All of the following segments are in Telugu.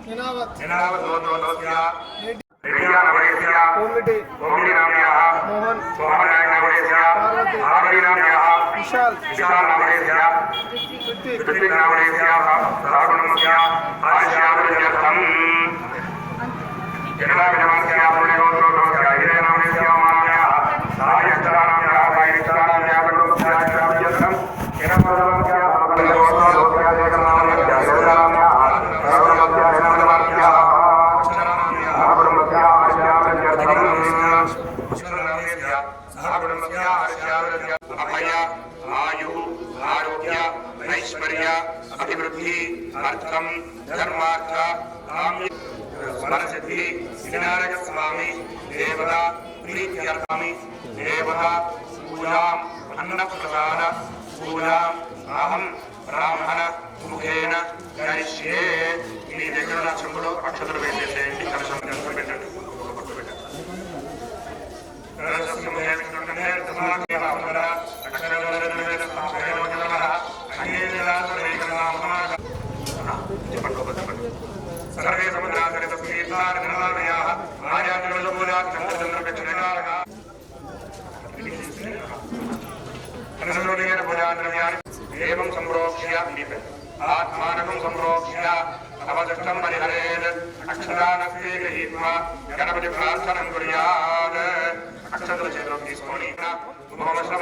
निनावतोतोस्य नित्यानवरेस्य कोमिनाम्याः मोहननायकनामरेस्य पार्वतीनाम्याः विशालनामरेस्य ऋत्विकनामरेस्य सागुणमस्य आश्यामृत्यर्थम् जनाविनमस्य पुण्यगोत्रोतोस्य हिरेनामरेस्य मानाम्याः सायक्षरानाम्याः सायक्षरानाम्याः प्रकृत्या आश्यामृत्यर्थम् हिरमोदमस्य सागुणगोत्रोतोस्य एकनामरेस्य हिरेनाम्याः सागुणमस्य हिरमोदमस्य अभय आयु आरोग्य ऐश्वर्य अभिवृद्धि अर्थम धर्मार्थ काम्य स्मरसिद्धि विनायक स्वामी देवता प्रीत्यर्थामि देवता पूजाम् अन्नप्रसाद पूजाम् अहं ब्राह्मण मुखेन करिष्ये మీ దగ్గర ఉన్న చెంబులో అక్షతలు వేసేసేయండి కలశం దగ్గర పెట్టండి సర్వే సముద్రాసరిత సునీతారమయాః ఆర్యాచంద్రజోబూలా చంద్రచంద్రకక్షణకారక అనసరోదేన భుజాద్రవ్యాన్ని ఏవం సంప్రోక్ష్య ఆత్మానకం సంప్రోక్ష్య అవదష్టం పరిహరేత్ అక్షరానస్తే గృహీత్వా గణపతి ప్రార్థనం కుర్యాత్ అక్షతల చేతిలోకి తీసుకొని బ్రహ్మణసుర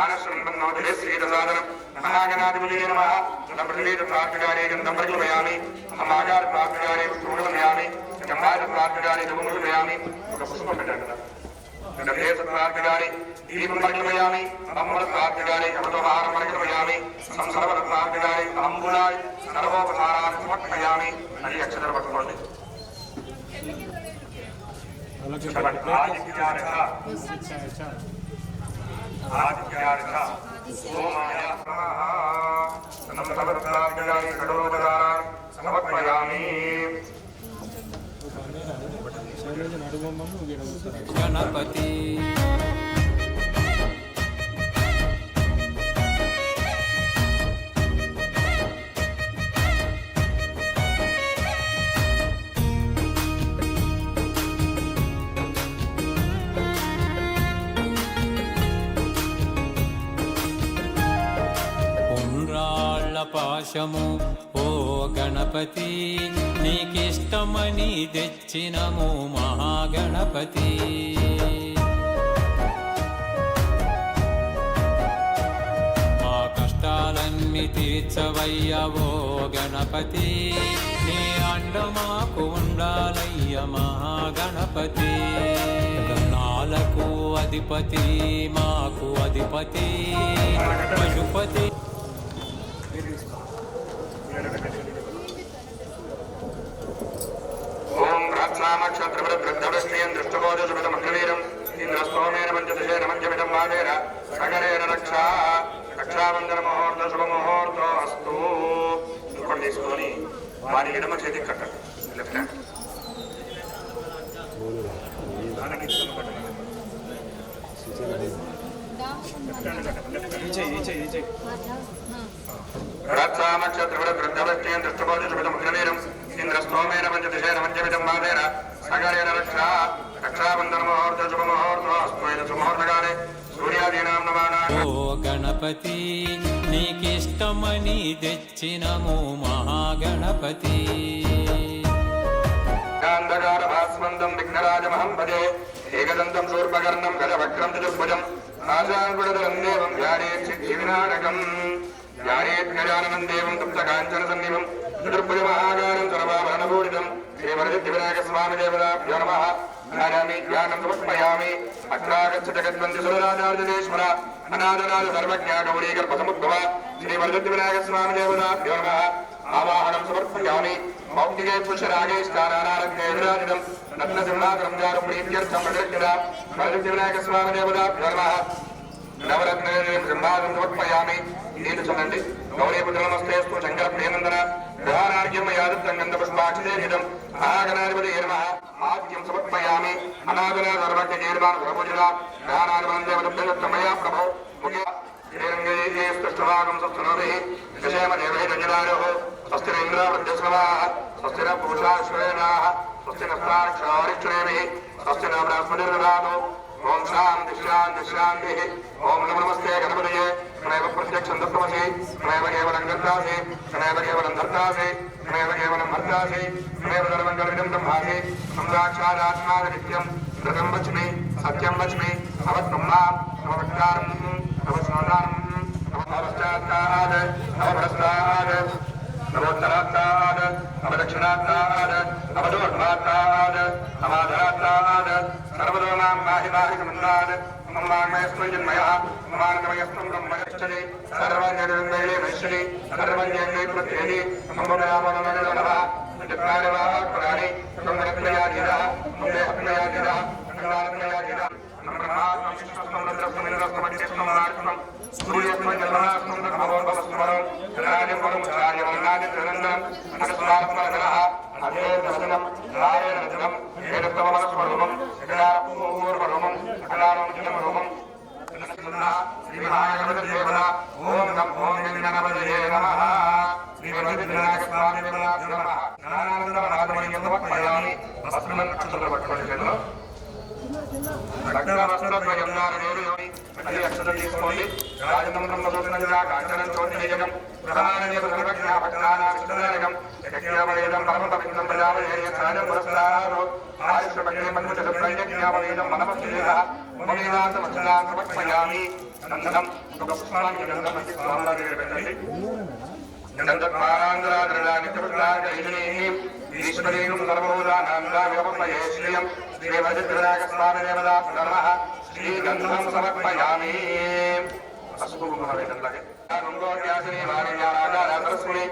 ఆనశ్రమన్నోదే శ్రీరసాదనం మహాగణాధిపతి నమః దంపతివేద ప్రార్థకారే గంధం పరిగమయామి అహమాగార ప్రార్థకారే పుష్పమయామి గంధార ప్రార్థకారే ధూమమయామి ఒక పుష్పం పెట్టండి गणेश प्रार्थगानि दीपं परिगमयामि अमृत प्रार्थगानि अमृतोपहारं परिगमयामि संसर्व प्रार्थगानि ताम्बूलाय सर्वोपहारान् समर्पयामि अनि अक्षर पठ्कोंडि आदित्यार्थ सोमाय नमः संसर्व प्रार्थगानि षडोपहारान् समर्पयामि गणपति పాశము ఓ గణపతి నీకిష్టమని తెచ్చినము మహాగణపతి మా కష్టాలన్నీ తీర్చవయ్య ఓ గణపతి నీ అండ మాకు ఉండాలయ్య మహాగణపతి గణాలకు అధిపతి మాకు అధిపతి పశుపతి ओम प्रार्थनामक्षत्रवृद्धवस्त्रियं दृष्टबोधसुमितमग्रवीरम् इन्द्रस्तोमेन पञ्चदशेन मञ्चमिदं वादेन सगरेण रक्षा रक्षाबन्धनमुहूर्त शुभमुहूर्तो अस्तु దుప్పటి తీసుకొని వారి ఎడమ చేతికి కట్టండి లెఫ్ట్ హ్యాండ్ प्रार्थनामक्षत्रवृद्धवस्त्रियं दृष्टबोधसुमितमग्रवीरम् इन्द्रस्तोमेन पञ्चदशेन मञ्चमिदं वादेन सगरेण रक्षा रक्षाबन्धनमुहूर्त शुभमुहूर्तो अस्तु एतत् सुमुहूर्तकाले सूर्यादीनां नवानां ఓ గణపతి నీకిష్టమని తెచ్చినము మహాగణపతి गान्धकारभास्मन्दं विघ्नराजमहं भजे एकदन्तं शूर्पकर्णं गजवक्त्रं चतुर्भुजं आशाङ्कुशधरं देवं ध्यानेत् सिद्धिविनायकम् ध्यानेत् गजाननं देवं तप्तकाञ्चनसन्निभं चतुर्भुजमहाकारं सर्वाभरणपूरितं श्रीवरसिद्धिविनायकस्वामिदेवताभ्यो नमः ध्यायामि ध्यानं समर्पयामि अत्रागच्छ जगद्वन्द्यसुरराजार्यदेश्वर अनादनाद सर्वज्ञा गौरीकल्पसमुद्भव श्रीवरसिद्धिविनायकस्वामिदेवताभ्यो नमः आवाहनं समर्पयामि मौक्तिके पुष्परागे स्नानानारभ्ये विराजितं रत्नसिंहासनं चारुप्रीत्यर्थं प्रदक्षिणां वरसिद्धिविनायकस्वामिदेवताभ्यो नमः नवरत्ननिलयं सिंहासनं समर्पयामि इति चलन्ति गौरीपुत्रनमस्तेऽस्तु शङ्करप्रियनन्दन गृहाणार्घ्यं मयादत्तं गन्धपुष्पाक्षितेर्हितं महागणाधिपतये नमः आद्यं समर्पयामि अनागना सर्वज्ञये नमः प्रभुजिना गृहाणाधिपतिं मया प्रभो मुखे श्रीरङ्गये स्तुष्टभागं सत्सनोभिः यशेम देवैः रञ्जनायोः स्वस्ति न इन्द्रावृद्धस्रवाः स्वस्ति न पूषा श्रेणाः स्वस्ति नस्ताक्षारिक्षणेभिः स्वस्ति न बृहस्पतिर्दधातु ओम शांति शांति शांति ओम नमो नमस्ते गणपतये प्रणव प्रत्यक्षं दत्तमसि प्रणव केवलं गन्धासि प्रणव केवलं धर्तासि प्रणव केवलं भर्तासि प्रणव सर्वमङ्गलमिदं ब्रह्मासि सम्राक्षादात्माद नित्यं ऋतं वच्मि सत्यं वच्मि अवत्ब्रह्मा अवक्तारं अवस्नानं अवपश्चात्ताद अवभ्रष्टाद नवोत्तरात्ताद अवदक्षिणात्ताद अवदोर्ध्वात्ताद अवाधरात्ताद सर्वदोनां माहि माहि समन्नाद मम्माङ्मयस्त्वं जन्मयः ममानन्दमयस्त्वं ब्रह्मयश्चनि सर्वज्ञनिर्णये नश्यनि सर्वज्ञे प्रत्येनि मम्मयामनमनः जग्नानिवाक्पराणि ब्रह्मणत्वयाधीरः मुन्देहत्वयाधीरः अखण्डानत्वयाधीरः ब्रह्मात्मं शिष्टस्त्वं रुद्रस्त्वं इन्द्रस्त्वमग्निस्त्वं नारस्त्वं सूर्यस्त्वं जलमस्त्वं ब्रह्मवोर्भवस्त्वं जनादिं परमुचार्य वर्णादि त्रिनन्दनं अनस्वात्मनः अधेर्दशनं नारायणरत्नं वेदत्वमनस्वरूपं जगदापूर्वरूपं अखण्डानमजितमरूपं श्रीमहागणपतिदेवता ओम नमो गणपतये नमः श्रीवरसिद्धिविनायकस्वामिदेवताभ्यो नमः ज्ञानानन्दमहात्मनीयं समर्पयामि वस्त्रं नक्षत्रपट्टणेषु रक्तवस्त्रद्वयं नारदेवयोनि अति अक्षतं తీసుకోండి రాజతంత్రం వదోతనంగా కాంచనం చోటినిజం ప్రధానదేవ సర్వజ్ఞా భక్తానాం విష్ణుదేవం యజ్ఞామవేదం పరమపవిత్రం ప్రజాపతి సారం పురస్కారో ఆయుష్పగే మన్ముచప్రజ్ఞామవేదం మనమస్యేహ మమేదాంతమక్షరాం సమర్పయామి నందనం సుఖపుష్పాన్ని గంధమతి స్వామివారి పెట్టండి గంధద్వారాంధ్రాద్రలా నిత్యపుష్పార్గైని ఈశ్వరీయం సర్వభూతానాందామిరపమయే శ్రియం శ్రీవజద్వినాయకస్వామిదేవతా నమః శ్రీగంధం సమర్పయామి పసుపు కుంకుమ వేదంలాగే రంగోద్యాసిని వారిజ్ఞానాగార సరస్వతి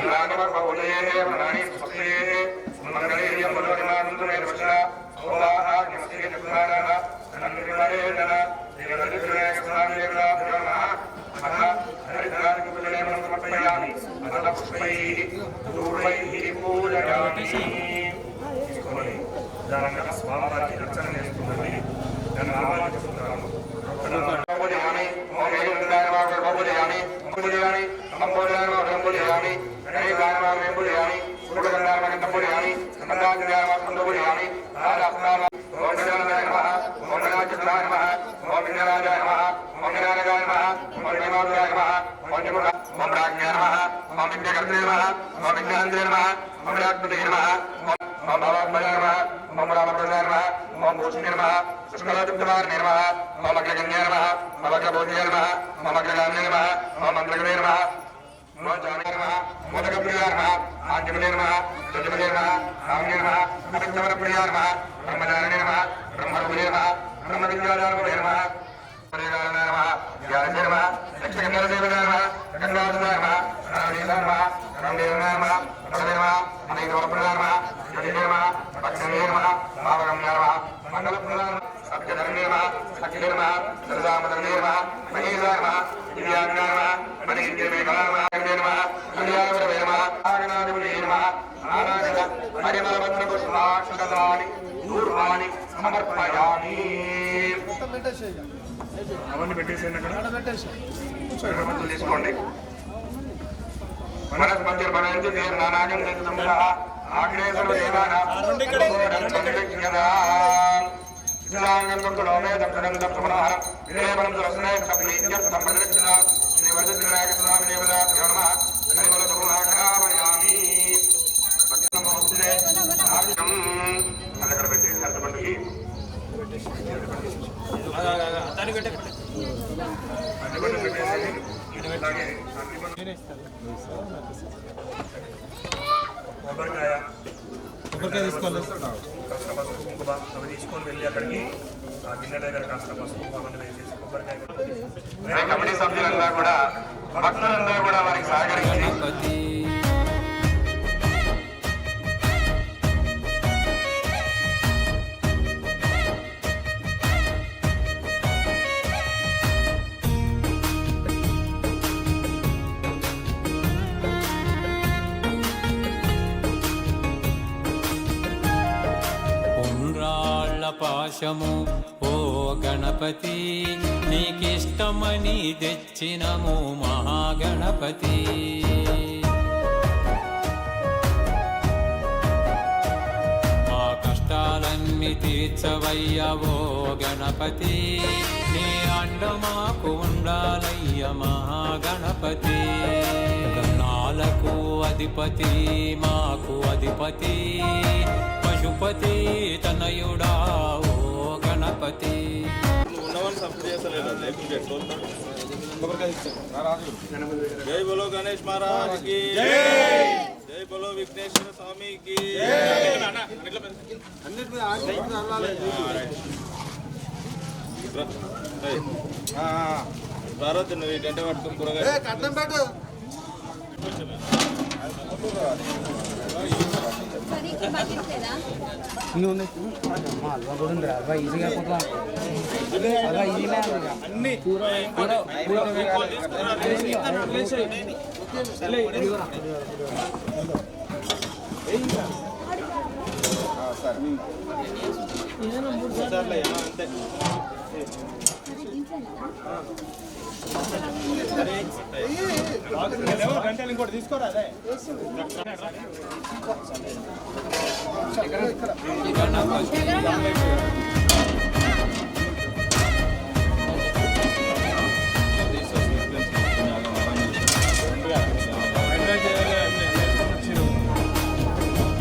రాగమర్భౌజయే ప్రణాని స్వస్యే మంగళేయం మనోరిమానందమే వచన ఓవాహాగ్నిమతిగే చక్రారాః నందిమరేణ శ్రీవజద్వినాయకస్వామిదేవతా నమః అథ హరిద్రానికి పుజలేమనం సమర్పయామి అథ పుష్పైః ధూపైః పూజయామి తీసుకొని దానంగా స్వామివారికి అర్చన చేసుకున్నది దాని నామాలు చెప్తున్నాము పూజయామి ఓం ఏకదండాయ పూజయామి పూజయామి సంబోధయామి పూజయామి గణేశాయ పూజయామి సూర్యగంధాయ పూజయామి సంబంధాయ పూజయామి రాజాస్నామ ఓం గణాయ నమః ఓం గణాయ నమః ఓం విఘ్నరాజాయ నమః ఓం వినాయకాయ నమః ఓం వినాయకాయ నమః ఓం జమున ఓం రాజ్ఞాయ నమః ఓం విఘ్నకర్తే నమః ఓం విఘ్నహంతే నమః ఓం విరాట్పతే నమః ఓం భవాత్మజాయ నమః ఓం రామప్రదాయ నమః ఓం భూషణే నమః సుష్మలాజుప్తమార్ణే నమః ఓం అగ్రగణ్యాయ నమః ఓం అగ్రబోధ్యాయ నమః ఓం అగ్రగామినే నమః ఓం మంత్రగణే నమః ఓం జానే నమః మోదకప్రియాయ నమః ఆంజమనే నమః దుర్జమనే నమః రామనే నమః అభిజ్ఞవరప్రియాయ నమః బ్రహ్మచారిణే నమః బ్రహ్మరూపిణే నమః బ్రహ్మవిద్యాధారకుడే నమః పరిగారణ నమః జ్ఞానదే నమః లక్ష్మీగణదేవదే నమః గంగాధరాయ నమః రామదేవాయ నమః రామదేవాయ నమః ప్రదే నమః అనేకవరప్రదాయ నమః జ్యోతిదే నమః భక్తనే నమః భావగమ్యాయ నమః మంగళప్రదాయ నమః సత్యధర్మే నమః సఖిదే నమః సరదామదనే నమః మహేశాయ నమః దివ్యాజ్ఞాయ నమః మణిగిరిమేఘాయ నమః నమః కళ్యాణవరవే నమః ఆగణాధిపతే నమః నారాయణ పరిమళపత్రపుష్పాక్షదాని దూర్వాణి సమర్పయామి అవన్నీ పెట్టేసేయండి అక్కడ తీసుకోండి మనస్పత్తి బలంతి నానాగం సంబుధః ఆగ్నే సర్వదేవానాం ఇదాంగం కుంకులోమే దక్షిణం దక్షిణాహరం విదేవనం దర్శనే కపిలీత్యం సంప్రదక్షిణ శ్రీవజద్వినాయక స్వామి దేవతా నమః శ్రీవజద్గుణాకరామయామి భక్తమోస్తే ఆగ్నం అక్కడ పెట్టేసి అర్థపండికి కొబ్బరికాయ తీసుకోవాలి. కాస్త పసుపు కుంకుమ అవి తీసుకొని వెళ్ళి అక్కడికి ఆ గిన్నె దగ్గర కాస్త పసుపు కుంకుమ వేసేసి కొబ్బరికాయ కమిటీ సభ్యులందరూ కూడా భక్తులందరూ కూడా వారికి సహకరించి గణపతి పాశము ఓ గణపతి నీకిష్టమని తెచ్చినము మహాగణపతి మా కష్టాలన్నీ తీర్చవయ్య ఓ గణపతి నీ అండ మాకు ఉండాలయ్య మహాగణపతి గణాలకు అధిపతి మాకు అధిపతి పశుపతి తనయుడా ఓ గణపతి జై బోలో గణేష్ మహారాజ్ కి జై బోలో విఘ్నేశ్వర స్వామి కి భారత్ నువ్వు ఈ గంట పట్టుకుని కూరగాయ అంతే గంటలు ఇంకోటి తీసుకోరా అదే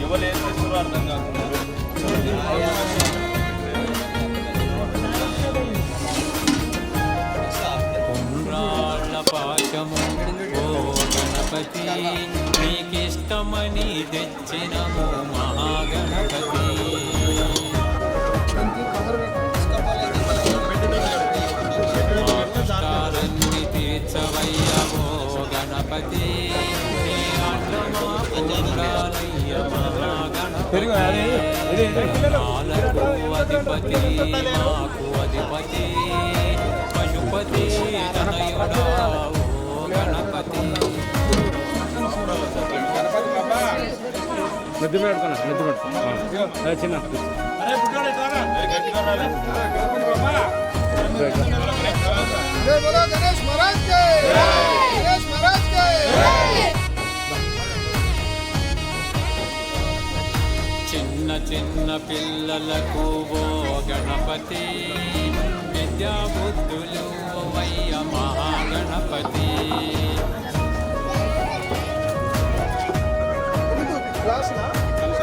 ఎవరు ఏం చేస్తారో అర్థం కాకుండా పాశము ఓ గణపతి నీకిష్ట ఇష్టమని తెచ్చినము మహాగణపతి మా కష్టాలన్నీ తీర్చవయ్యవో గణపతి నీ అండమా ఉండాలయ్య మహాగణపతి నాలకు అధిపతి మాకు అధిపతి పశుపతి తనయుడా ఓ గణపతి నిద్ర పెట్టుకున్నా చిన్న जय बोलो गणेश महाराज के गणेश महाराज के చిన్న చిన్న పిల్లలకు ఓ గణపతి విద్యా బుద్ధులు వయ్య మహాగణపతి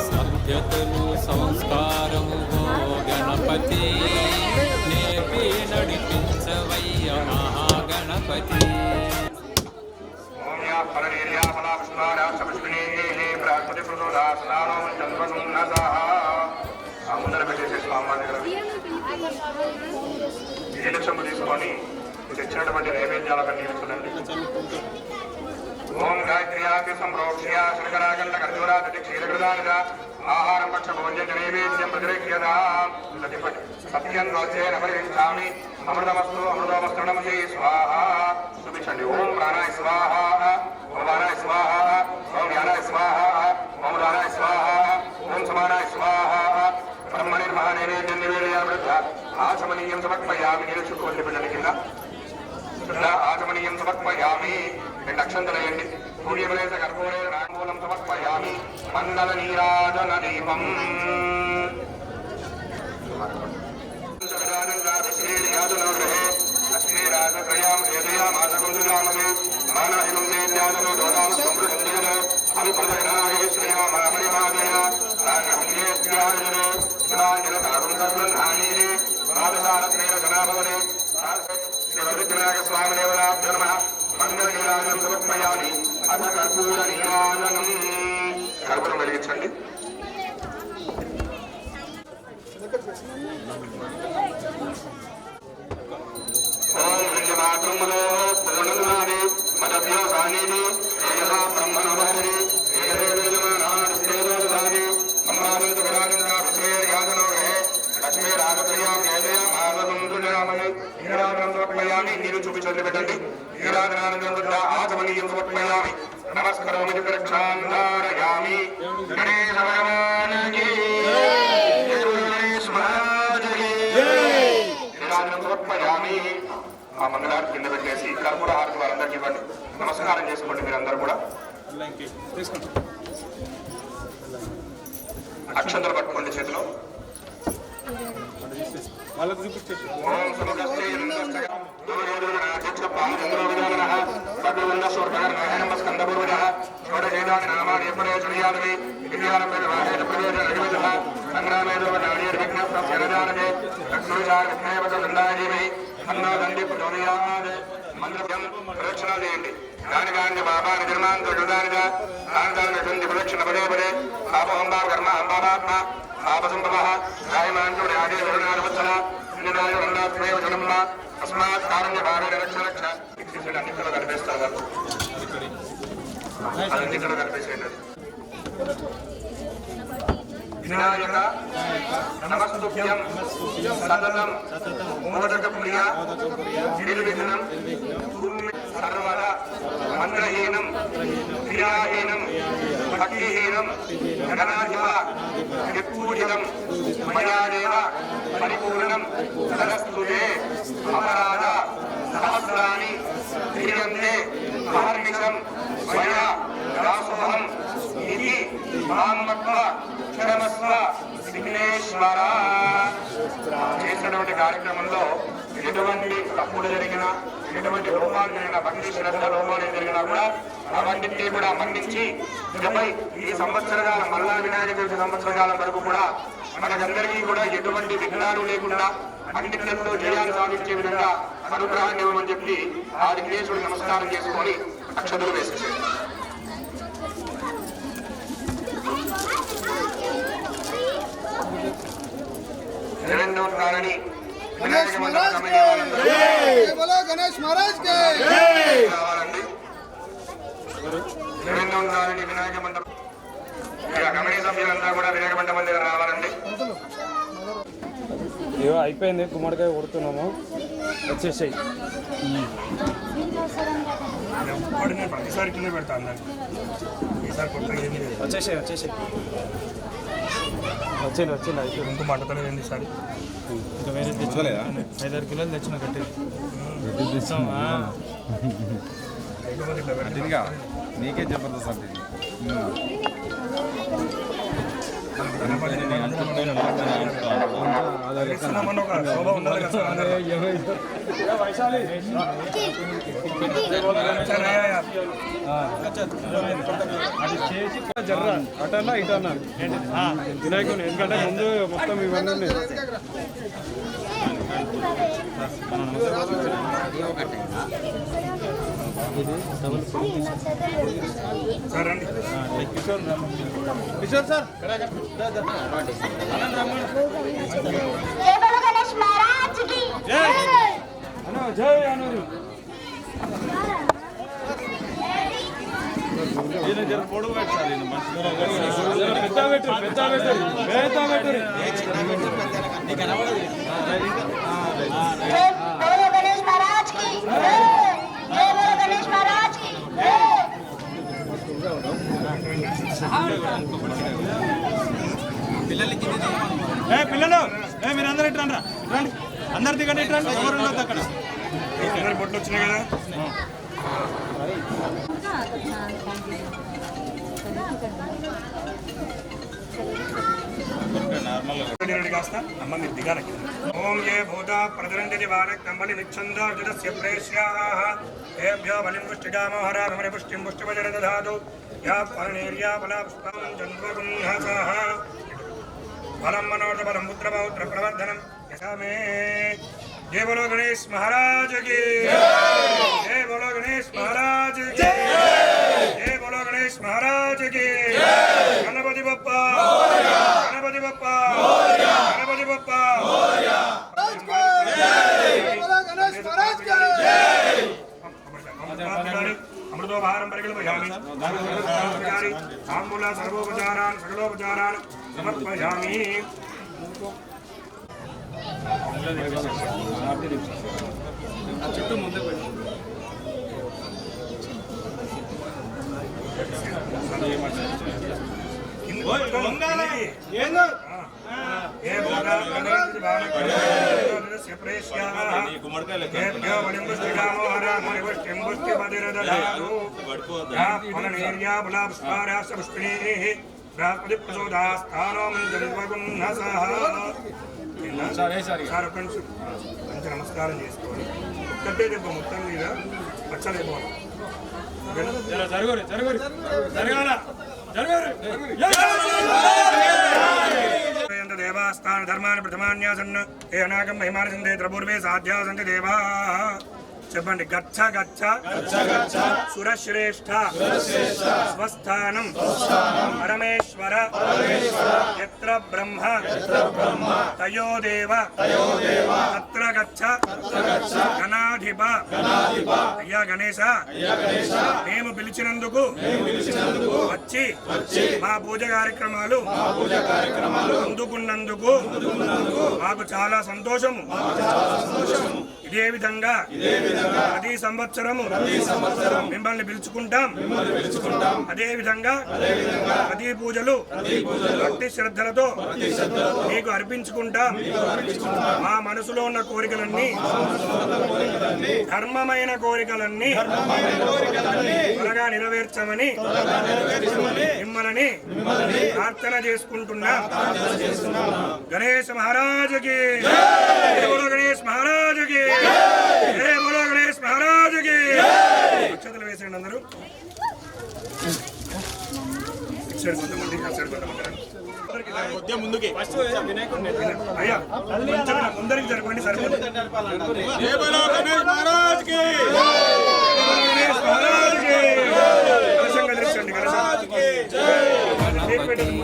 సభ్యతలు సంస్కారము ఓ గణపతి నేపి నడిపించవయ్య మహాగణపతి ఓమ్యా పరనీర్యా ఫలాపుష్పారా సమష్మినేః ప్రాకృతి ప్రసోదాసనానో చంద్రసున్నసః ఆ ముందర పెట్టేసే స్వామి దగ్గర ఈ లక్ష్యం తీసుకొని తెచ్చినటువంటి నైవేద్యాలకు నీరుచునండి ఓం గాయత్ర్యాపి సంప్రోక్ష్య శనకరాగండ కర్జూరాది క్షీరకృదానిగా ఆహారం పక్ష భోజ్య నైవేద్యం ప్రతిరేక్యదా సత్యం దోచేన పరిగణించామి అమృతమస్తు అమృతమస్తు నమసే స్వాహ చూపించండి ఓం ప్రాణాయ స్వాహ ఓం వారాయ స్వాహ ఓం యానాయ స్వాహ ఓం రానాయ స్వాహ ఓం సమానాయ స్వాహ బ్రహ్మణి మహానైవేద్యం నివేదయామృత ఆచమనీయం సమర్పయామి నేను చుట్టుకొండి పిల్లల కింద ఆచమనీయం సమర్పయామి రెండు అక్షంతలయండి సూర్యమలేశ కర్పూరేణ నామూలం సమర్పయామి మండల నీరాజన దీపం కర్పూరం వెలిగించండి ఓం విద్యమాత్రములో పూర్ణనాది మదభ్యాసానిది ఏయదా బ్రహ్మణోహరి ఏయదేవమానాది సంభావిత విరాజంగా విశ్వేర్యాదనోహే లక్ష్మీ రాగత్రయాం ఏదయా ఆనందుజామని నీరాజనం సమర్పయామి నీరు చూపించండి పెట్టండి నీరాజనానందం వద్ద ఆచమనీయం సమర్పయామి నమస్కరోమి ప్రక్షాంధారయామి గణేశ భగవానికి సమర్పయామి ఆ మంగళారతి కింద పెట్టేసి కర్పూర హారతి వారందరికీ ఇవ్వండి నమస్కారం చేసుకోండి మీరందరూ కూడా అక్షంతలు పట్టుకోండి చేతిలో వాళ్ళకి చూపించేసి ఓం సమగస్తే ప్రదక్షిణ చేయండి దాని దాని బాబా నిర్మాణంతో దానిగా దాని ప్రదక్షిణ పదే పదే పాపహంబా కర్మ అంబాత్మ పాపసంభవ గాయమాంతుడి ఆదేశవచ్చల నిరాజనందాత్మేవ జనమ్మ అస్మాత్ కారణ్య భావేన రక్ష రక్ష అన్నింటిలో కనిపిస్తారు వాళ్ళు అన్నింటిలో కనిపిస్తుంది వినాయక నమస్తుభ్యం సతతం మోదక ప్రియ నిర్విఘ్నం సర్వదా మంత్రహీనం క్రియాహీనం భక్తిహీనం గణాధిప విపూజితం మయాదేవ పరిపూర్ణం సరస్తుతే అపరాధ సహస్రాన్ని క్రియంతే అహర్నిశం మయా దాసోహం ఇది మామత్వ క్షరమస్వ విఘ్నేశ్వర. చేసినటువంటి కార్యక్రమంలో ఎటువంటి తప్పులు జరిగినా ఎటువంటి లోపాలు జరిగినా భక్తి శ్రద్ధ లోపాలు జరిగినా కూడా అవన్నింటినీ కూడా మన్నించి ఇకపై ఈ సంవత్సరకాలం మల్లా వినాయక చవితి సంవత్సరకాలం వరకు కూడా మనకందరికీ కూడా ఎటువంటి విఘ్నాలు లేకుండా అన్నింటిలో జయాన్ని సాధించే విధంగా అనుగ్రహాన్ని ఇవ్వమని చెప్పి ఆ విఘ్నేశ్వరుడికి నమస్కారం చేసుకొని అక్షతలు వేసేసారు. రెండవసారి गणेश महाराज के जय बोलो गणेश महाराज के రావాలండి. రెండవసారి వినాయక మండపం కమిటీ సభ్యులంతా కూడా వినాయక మండపం దగ్గర రావాలండి. ఇవో అయిపోయింది, గుమ్మడికాయ కొడుతున్నాము, వచ్చేసాయి. ప్రతిసారి కింద పెడతా అందరికి ఈసారి కొత్తగా ఏమి లేదు. వచ్చేసాయి వచ్చింది అయిపోయింది. ఇంకో మంటతలు ఏంది ఈసారి ఇంకా వేరే తెచ్చుకోలేదా? 5-6 కిలోలు తెచ్చిన కట్టి లేకపోతే ఇట్లా పెట్టి నీకే జబర్దస్త్ అంటే ఇస్తున్నామన్న ఒక శోభ ఉండాలి కదా సార్ అందరిలో. అది చేసి జర్రా అటన్నా ఇటన్నా వినాయకుని, ఎందుకంటే ముందు మొత్తం ఇవన్నీ ఉన్నాయి. సార్ రండి. కిషోర్ సార్ जय बोलो गणेश महाराज की जय జై అనూరు పొడుగు పెట్టాలి, పెద్ద పెట్టు जय बोलो गणेश महाराज की जय जय बोलो गणेश महाराज की जय పిల్లలు మీరు అందరు ఇటు రండి, అందరు దిగండి, ఇటు రండి, ఎవరు ఉండొద్దు అక్కడ. అందరి బొట్లు వచ్చినాయి కదా. కాస్త అమ్మ మీరు దిగాలి. ఓం ఏ భూత ప్రదరంతి వారక్ కంబలి విచ్ఛందోర్జితస్య ప్రేష్యాః ఏభ్యో బలిం పుష్టికామోహరామరి పుష్టిం పుష్టిపజర దధాతు యా పరనీర్యా బలా పుష్పం చంద్రగుంహసః బలం మనోజ బలం పుత్ర పౌత్ర ప్రవర్ధనం యశామే. जय बोलो गणेश महाराज की जय बोलो गणेश महाराज की जय बोलो गणेश महाराज की गणपति बप्पा गणपति बप्पा गणपति बप्पा जय बोलो गणेश महाराज के अमृतो भारम परिकल्पयामि तांबूल सर्वोपचारान् सकलोपचारान् समर्पयामि. చుట్టూ ముందు పెట్టి మంచి నమస్కారం చేసుకోవాలి. ఒక్కటే దెబ్బ మొత్తం మీద పచ్చలేకపోవాలి. దేవాస్థాన ధర్మాన్ని ప్రథమాన్యాసన్ ఏ అనాగం మహిమాన సందే త్రపూర్వే సాధ్యా సంతి దేవా. చెప్పండి. గచ్చ గచ్చ సురశ్రేష్ఠ స్వస్థానం పరమేశ్వర యత్ర బ్రహ్మ తయో దేవ తత్ర గచ్చ గణాధిప. అయ్యా గణేశ, మేము పిలిచినందుకు వచ్చి మా పూజ కార్యక్రమాలు అందుకున్నందుకు మాకు చాలా సంతోషము. ఇదే విధంగా ప్రతి సంవత్సరము మిమ్మల్ని పిలుచుకుంటాం. అదే విధంగా ప్రతి పూజలు భక్తి శ్రద్ధలతో మీకు అర్పించుకుంటాం. మా మనసులో ఉన్న కోరికలన్నీ, ధర్మమైన కోరికలన్నీ త్వరగా నెరవేర్చమని మిమ్మల్ని ప్రార్థన చేసుకుంటున్నాం. గణేష్ మహారాజుకి జై బోలో గణేష్ మహారాజుకి జై బోలో గణేష్ మహారాజుకి. అక్షతలు వేసేయండి అందరూ. ఇటు కొంతమంది ముందుకి అయ్యా కొంచెం ముందరికి జరపండి, సరిపోతుంది. జై బోలో గణేష్ మహారాజ్ కి గణేష్ మహారాజుకి కలశం కదిలించండి. కలశం పెట్టండి.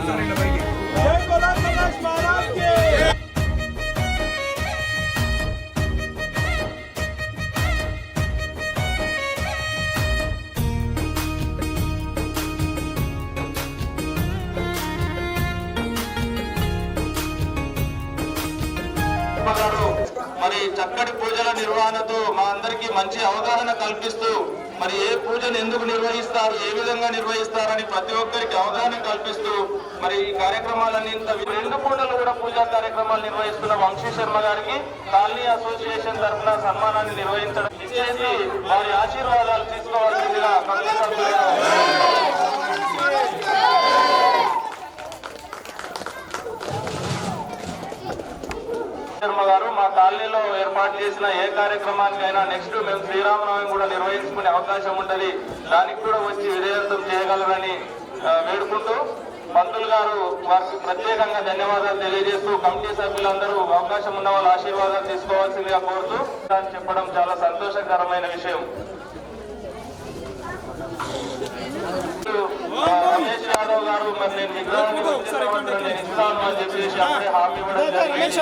శర్మ గారు మరి చక్కటి పూజల నిర్వహణతో మా అందరికీ మంచి అవగాహన కల్పిస్తూ మరి ఏ పూజను ఎందుకు నిర్వహిస్తారు, ఏ విధంగా నిర్వహిస్తారని ప్రతి ఒక్కరికి అవగాహన కల్పిస్తూ మరి ఈ కార్యక్రమాలన్నీ రెండు పూటలు కూడా పూజా కార్యక్రమాలు నిర్వహిస్తున్న వంశీ శర్మ గారికి కాలనీ అసోసియేషన్ తరఫున సన్మానాన్ని నిర్వహించడం చేసి వారి ఆశీర్వాదాలు తీసుకోవాల్సిందిగా కమిటీ సభ్యులుగా శర్మ గారు మా కాలనీలో ఏర్పాటు చేసిన ఏ కార్యక్రమానికైనా నెక్స్ట్ మేము శ్రీరామనవమి కూడా నిర్వహించుకునే అవకాశం ఉంటుంది, దానికి కూడా వచ్చి విజయవంతం చేయగలరని వేడుకుంటూ పంతులు గారు వారికి ప్రత్యేకంగా ధన్యవాదాలు తెలియజేస్తూ కమిటీ సభ్యులందరూ అవకాశం ఉన్న వాళ్ళ ఆశీర్వాదాలు తీసుకోవాల్సిందిగా కోరుతూ దాన్ని చెప్పడం చాలా సంతోషకరమైన విషయం. రమేష్ యాదవ్ గారు మరి నేను విగ్రహాన్ని నేను ఇస్తాను అని చెప్పేసి అప్పుడే హామీ ఇవ్వడం జరిగింది.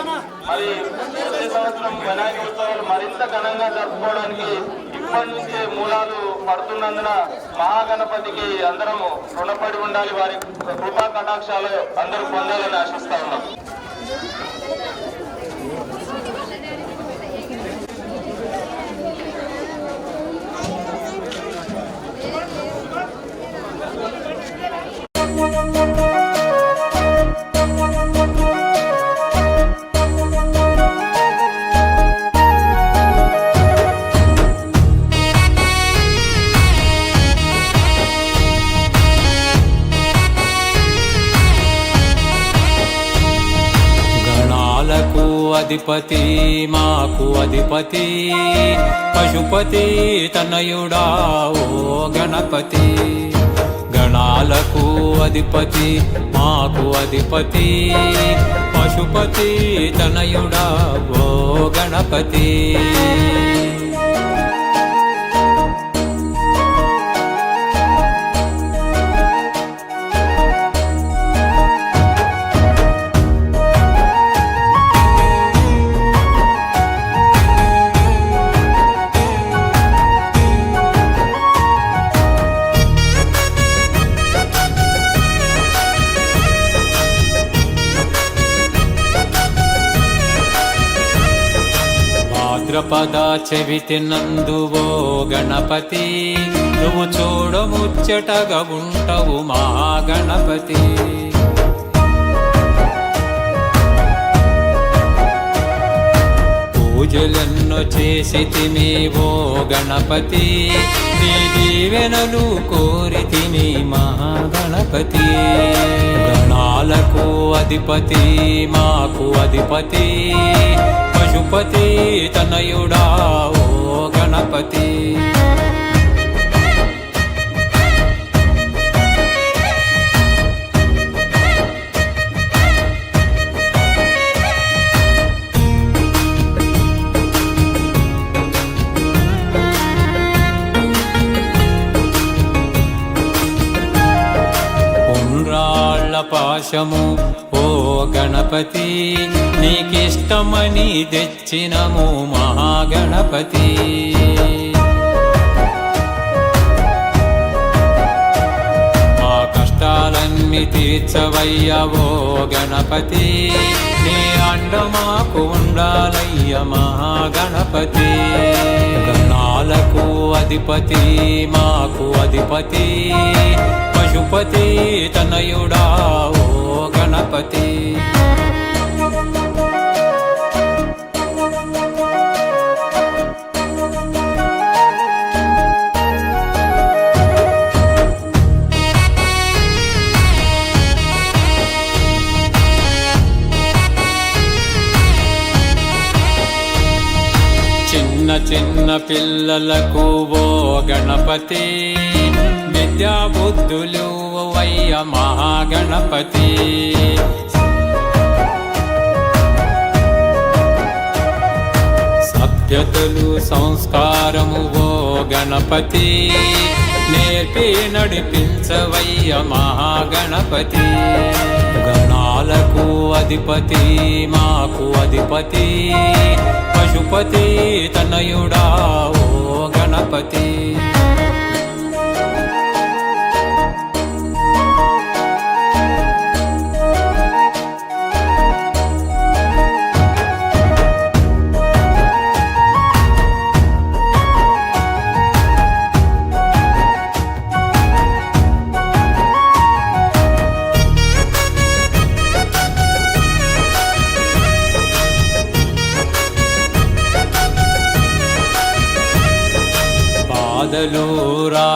మరి ప్రతి సంవత్సరం వినాయక ఉత్సవాలు మరింత ఘనంగా జరుపుకోవడానికి ఇప్పటి నుంచే మూలాలు పడుతున్నందున మహాగణపతికి అందరము రుణపడి ఉండాలి, వారి కృపా కటాక్షాలు అందరూ పొందాలని ఆశిస్తా ఉన్నాం. అధిపతి మాకు అధిపతి పశుపతి తనయుడా ఓ గణపతి, గణాలకు అధిపతి మాకు అధిపతి పశుపతి తనయుడా ఓ గణపతి. భాద్రపద చవితి నందువో గణపతి, నువ్వు చూడముచ్చటగా ఉంటావు మా గణపతి. పూజలెన్నో చేసితిమి ఓ గణపతి, నీ దీవెనలు కోరితిమి మహాగణపతి. గణాలకు అధిపతి మాకు అధిపతి పశుపతి తనయుడా ఓ గణపతి. పాశము ఓ గణపతి, నీకిష్టమని తెచ్చినము మహాగణపతి. మా కష్టాలన్నీ తీర్చవయ్య ఓ గణపతి, నీ అండ మాకు ఉండాలయ్య మహాగణపతి. గణాలకు అధిపతి మాకు అధిపతి పశుపతి తనయుడా ఓ గణపతి. చిన్న చిన్న పిల్లలకు ఓ గణపతి, విద్యా బుద్ధులు వయ్య మహాగణపతి. సభ్యతలు సంస్కారము ఓ గణపతి, నేర్పి నడిపించవయ్య మహాగణపతి. గణాలకు అధిపతి మాకు అధిపతి పశుపతి తనయుడా ఓ గణపతి.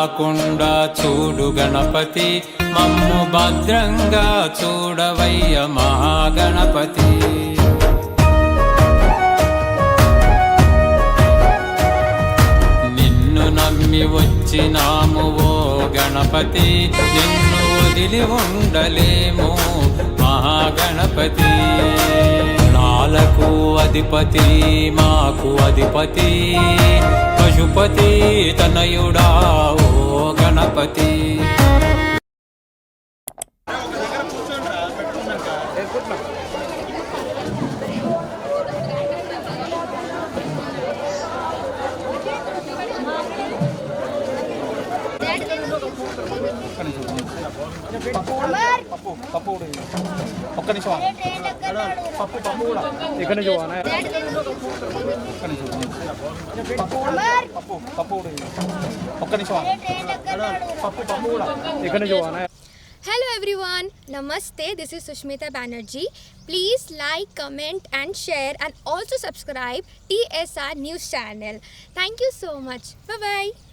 రాకుండా చూడు గణపతి మమ్ము భద్రంగా చూడవయ్య మహాగణపతి నిన్ను నమ్మి వచ్చినాము ఓ గణపతి నిన్ను వదిలి ఉండలేము మహాగణపతి నాలకు అధిపతి మాకు అధిపతి పశుపతి తనయుడా ఓ గణపతి ఒక్క నిమిషం పప్పు కూడా ఇక్కడ నుంచి పోనా ఒక్క నిమిషం పప్పు కూడా ఒక్క నిమిషం పప్పు కూడా ఇక్కడ నుంచి పోనా. Hello everyone, Namaste, this is Sushmita Banerjee. Please like, comment and share and also subscribe TSR News channel. Thank you so much. Bye bye.